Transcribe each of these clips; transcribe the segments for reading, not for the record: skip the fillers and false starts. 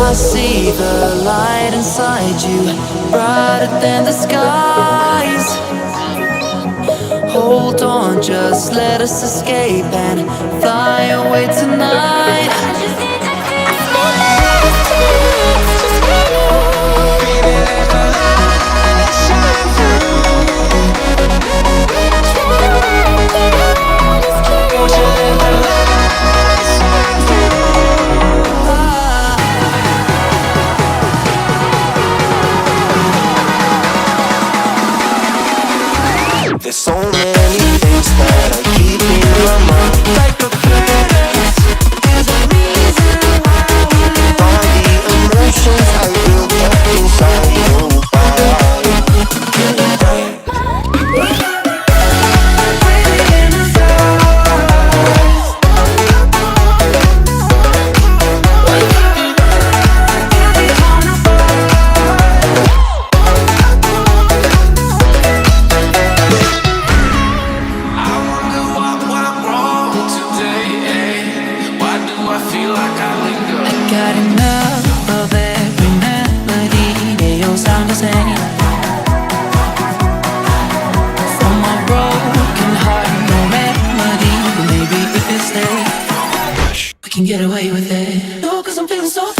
I see the light inside you, brighter than the skies. Hold on, just let us escape and fly away tonight. There's so many things that I keep in my mind. Like the planets, there's a reason why we live. All the emotions I built up inside you. Get away with it. No, 'cause I'm feeling so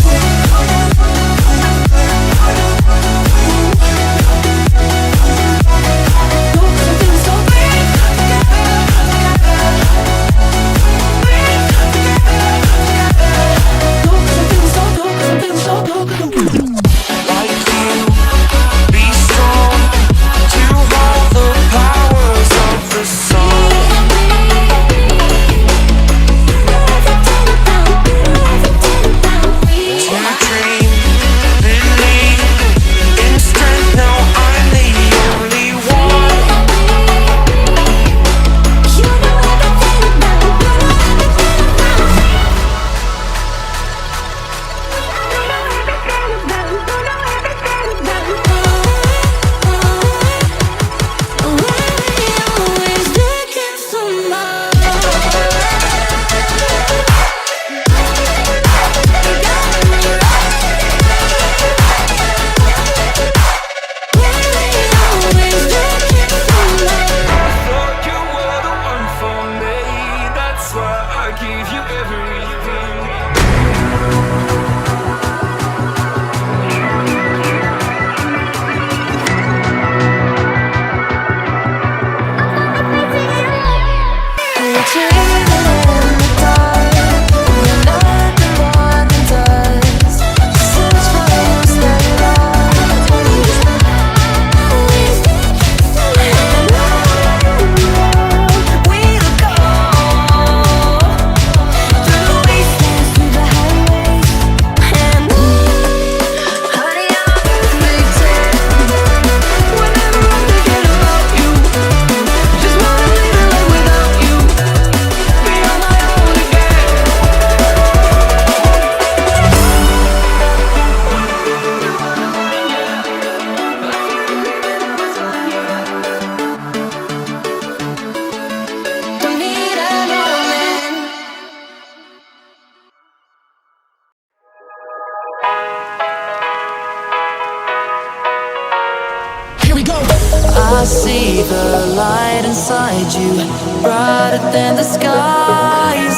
I see the light inside you, brighter than the skies.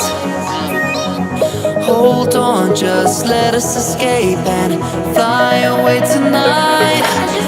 Hold on, just let us escape and fly away tonight.